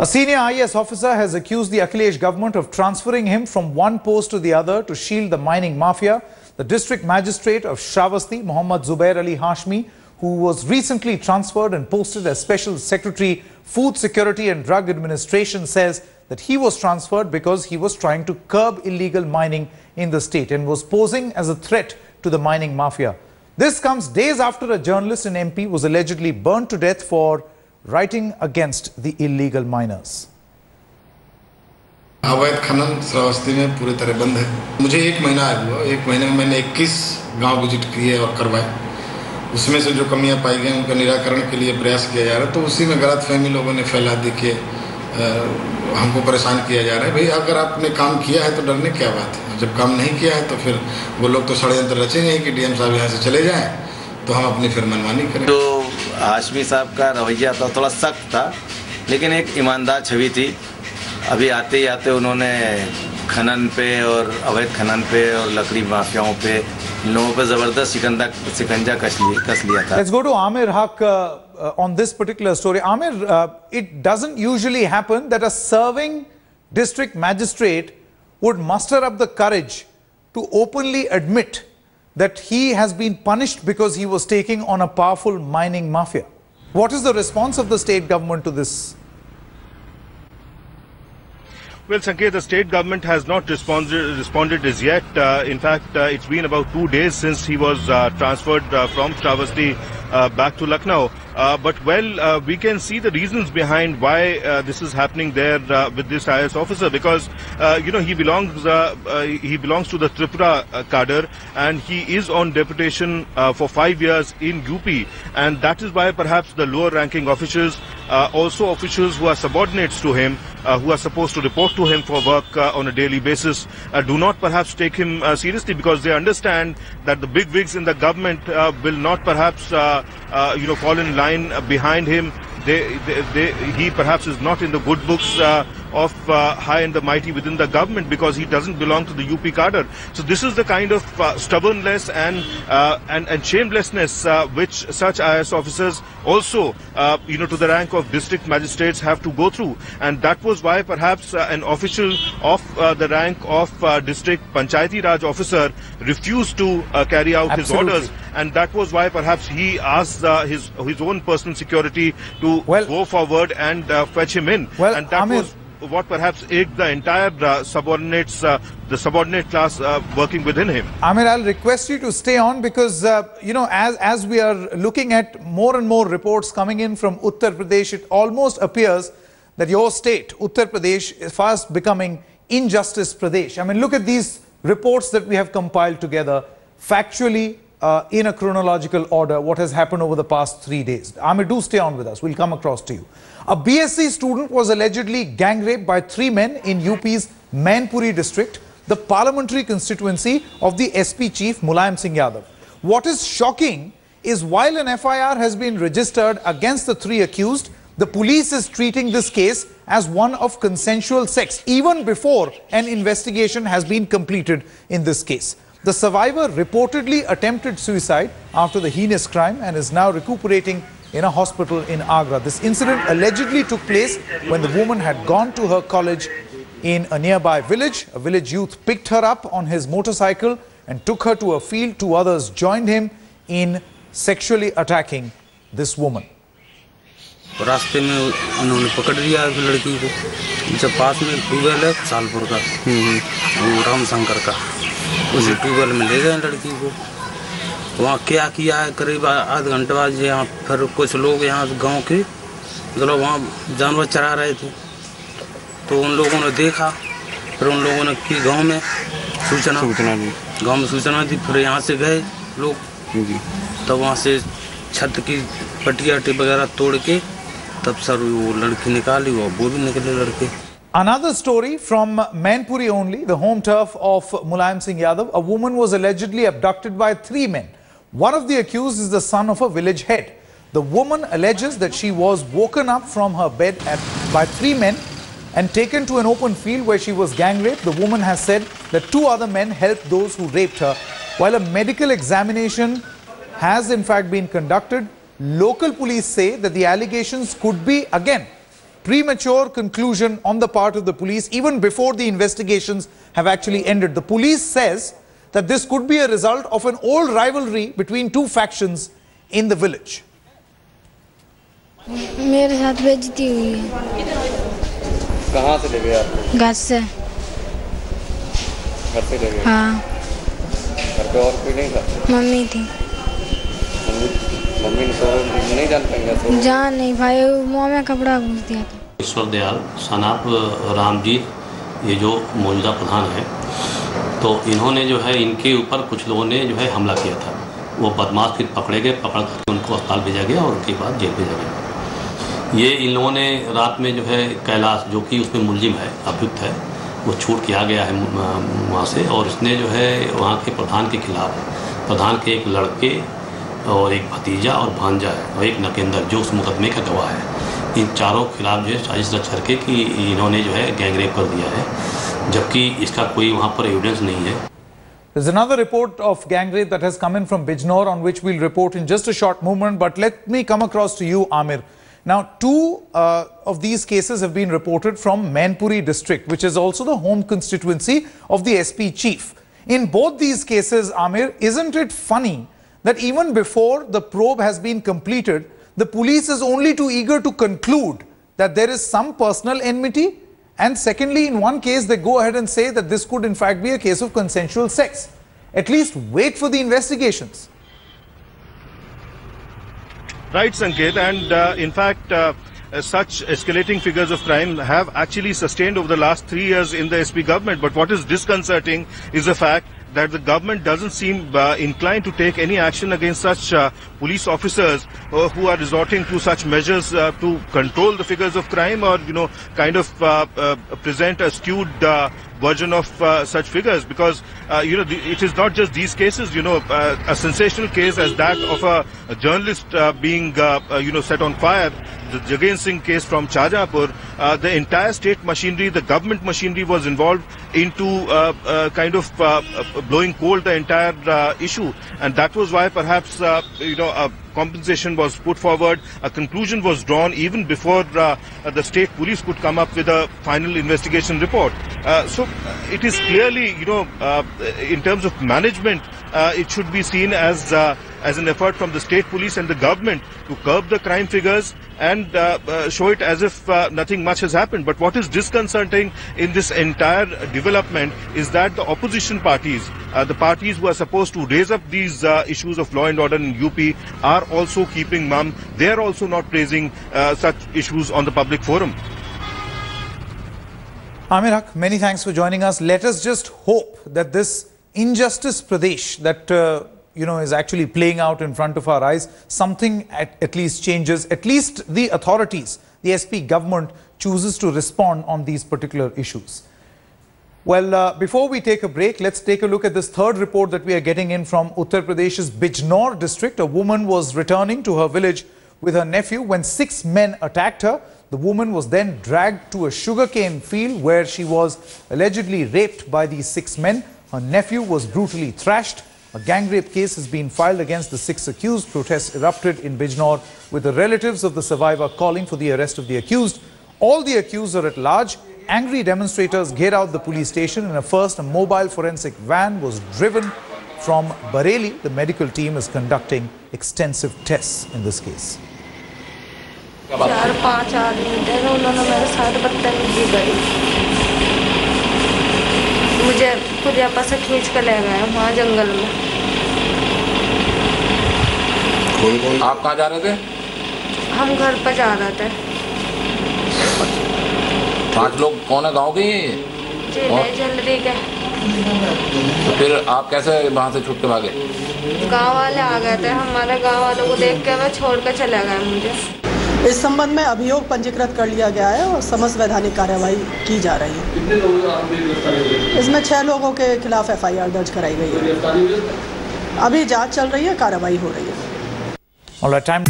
A senior IAS officer has accused the Akhilesh government of transferring him from one post to the other to shield the mining mafia. The district magistrate of Shravasti, Mohammad Zubair Ali Hashmi, who was recently transferred and posted as Special Secretary, Food Security and Drug Administration, says that he was transferred because he was trying to curb illegal mining in the state and was posing as a threat to the mining mafia. This comes days after a journalist in MP was allegedly burned to death for writing against the illegal miners. अवैध खनन श्रावस्ती में पूरी तरह बंद है। मुझे 1 महीना हुआ, 1 महीने में मैंने 21 गांव विजिट किए और करवाए। उसमें से जो कमियां पाई गई उनका निराकरण के लिए प्रयास किया जा रहा है। तो उसी में गलतफहमी लोगों ने फैला दी कि हमको परेशान किया जा रहा है। भाई अगर आपने काम किया है तो डरने क्या बात है। जब काम नहीं किया है तो फिर वो लोग तो षड्यंत्र रचेंगे कि डीएम साहब यहाँ से चले जाएं तो हम अपनी फिर मनमानी करें। तो हाशमी साहब का रवैया तो थोड़ा सख्त था, लेकिन एक ईमानदार छवि थी। अभी आते ही आते उन्होंने खनन पे और अवैध खनन पे और लकड़ी माफियाओं पे लोगों पे जबरदस्त शिकंजा कस लिया था। Let's go to Amir Haq on this particular story. Amir, it doesn't usually happen that a serving district magistrate would muster up the courage to openly admit that he has been punished because he was taking on a powerful mining mafia. What is the response of the state government to this? Well, Sanket, the state government has not responded as yet. In fact, it's been about 2 days since he was transferred from Shravasti back to Lucknow. But we can see the reasons behind why this is happening there with this IAS officer, because he belongs to the Tripura cadre, and he is on deputation for 5 years in UP, and that is why perhaps the lower ranking officials, also officials who are subordinates to him, who are supposed to report to him for work on a daily basis, do not perhaps take him seriously, because they understand that the big wigs in the government will not perhaps fall in line behind him. He perhaps is not in the good books of high and the mighty within the government, because he doesn't belong to the UP cadre. So this is the kind of stubbornness and shamelessness which such IAS officers also to the rank of district magistrates have to go through, and that was why perhaps an official of the rank of district Panchayati Raj officer refused to carry out his orders, and that was why perhaps he asked his own personal security to go forward and fetch him in, and that was what perhaps egged the entire subordinates, the subordinate class working within him. Amir, I'll request you to stay on, because as we are looking at more and more reports coming in from Uttar Pradesh, it almost appears that your state, Uttar Pradesh, is fast becoming Injustice Pradesh. I mean, look at these reports that we have compiled together factually in a chronological order, what has happened over the past 3 days. Amir, do stay on with us. We'll come across to you. A BSc student was allegedly gang raped by 3 men in UP's Mainpuri district, the parliamentary constituency of the SP chief Mulayam Singh Yadav. What is shocking is while an FIR has been registered against the 3 accused, the police is treating this case as one of consensual sex, even before an investigation has been completed in this case. The survivor reportedly attempted suicide after the heinous crime and is now recuperating in a hospital in Agra. This incident allegedly took place when the woman had gone to her college in a nearby village. A village youth picked her up on his motorcycle and took her to a field. 2 others joined him in sexually attacking this woman. रास्ते में उन्होंने पकड़ लिया लड़की को, जब पास में tubewell है सालपुर का, रामशंकर का, उसी ट्यूबवेल में ले गए लड़की को। वहाँ क्या किया है, करीब आध घंटे बाद यहाँ फिर कुछ लोग यहाँ गांव के लोग वहाँ जानवर चरा रहे थे, तो उन लोगों ने देखा, फिर उन लोगों ने की गांव में सूचना दी, गांव में सूचना दी, फिर यहाँ से गए लोग, तब वहाँ से छत की पटिया वगैरह तोड़ के तब सर वो लड़की निकाली, वो भी निकले लड़के। Another story from Mainpuri only, the home turf of Mulayam Singh Yadav. A woman was allegedly abducted by 3 men. One of the accused is the son of a village head. The woman alleges that she was woken up from her bed by 3 men and taken to an open field where she was gang raped. The woman has said that 2 other men helped those who raped her. While a medical examination has in fact been conducted, local police say that the allegations could be again premature conclusion on the part of the police even before the investigations have actually ended. The police says that this could be a result of an old rivalry between two factions in the village. मेरे साथ बेइज्जती हुई है। कहाँ से ले गए आप? घर से। घर से ले गए? हाँ। घर पे और कोई नहीं था? मम्मी थी। मम्मी तो नहीं जान पाएंगे? जान नहीं भाई, मुँह में कपड़ा घुस दिया था। ईश्वर दयाल सनाप रामजीत ये जो मौजूदा प्रधान है, तो इन्होंने जो है इनके ऊपर कुछ लोगों ने जो है हमला किया था। वो बदमाश फिर पकड़े गए, पकड़ करके उनको अस्पताल भेजा गया और उसके बाद जेल भेजा गया। ये इन लोगों ने रात में जो है कैलाश, जो कि उसमें मुलजिम है, अभियुक्त है, वो छूट किया गया है वहाँ से, और इसने जो है वहाँ के प्रधान के खिलाफ, प्रधान के एक लड़के और एक भतीजा और भांजा है और एक नकेंद्र जो उस मुकदमे का गवाह है, इन चारों के खिलाफ जो है साजिश रच करके कि इन्होंने जो है गैंगरेप कर दिया है, जबकि इसका कोई वहाँ पर एविडेंस नहीं है। There's another report of gang rape that has come in from Bijnor, on which we'll report in just a short moment. But let me come across to you, Amir. Now, two of these cases have been reported from Mainpuri district, which is also the home constituency of the SP chief. In both these cases, Amir, isn't it funny that even before the probe has been completed, the police is only too eager to conclude that there is some personal enmity? And secondly, in one case, they go ahead and say that this could in fact be a case of consensual sex. At least wait for the investigations. Right, Sanket, and in fact, such escalating figures of crime have actually sustained over the last 3 years in the SP government. But what is disconcerting is the fact that the government doesn't seem inclined to take any action against such police officers who are resorting to such measures to control the figures of crime, or, you know, kind of present a skewed version of such figures. Because you know, it is not just these cases. You know, a sensational case as that of a journalist being you know, set on fire, the Jageen Singh case from Shahjahanpur, the entire state machinery, the government machinery was involved into kind of blowing cold the entire issue, and that was why perhaps you know, a compensation was put forward, a conclusion was drawn even before the state police could come up with a final investigation report. So it is clearly, you know, in terms of management, it should be seen as an effort from the state police and the government to curb the crime figures and show it as if nothing much has happened. But what is disconcerting in this entire development is that the opposition parties, the parties who are supposed to raise up these issues of law and order in UP, are also keeping mum. They are also not raising such issues on the public forum. Amir Haq, many thanks for joining us. Let us just hope that this injustice Pradesh that you know, is actually playing out in front of our eyes, something at least changes. At least the authorities, the SP government, chooses to respond on these particular issues. Well, before we take a break, let's take a look at this third report that we are getting in from Uttar Pradesh's Bijnor district. A woman was returning to her village with her nephew when 6 men attacked her. The woman was then dragged to a sugarcane field where she was allegedly raped by these 6 men. Her nephew was brutally thrashed. A gang rape case has been filed against the 6 accused. Protests erupted in Bijnor, with the relatives of the survivor calling for the arrest of the accused. All the accused are at large. Angry demonstrators get out the police station, and a mobile forensic van was driven from Bareilly. The medical team is conducting extensive tests in this case. 4-5 आदमी थे, उन्होंने मेरे साथ बदतमीजी करी, मुझे पुलिया से खींच कर ले गए वहाँ जंगल में। कौन आप कहाँ जा रहे थे? हम घर पर जा रहे थे। 5 लोग कौन है गांव के? जल्दी के। तो फिर आप कैसे वहाँ से छूट के भागे? गांव वाले आ गए थे, हमारे गांव वालों को देख के वो छोड़ कर चले गए मुझे। इस संबंध में अभियोग पंजीकृत कर लिया गया है और समस्त वैधानिक कार्रवाई की जा रही है। कितने लोग? इसमें 6 लोगों के खिलाफ FIR दर्ज कराई गई है। अभी जांच चल रही है, कार्रवाई हो रही है। All right, time.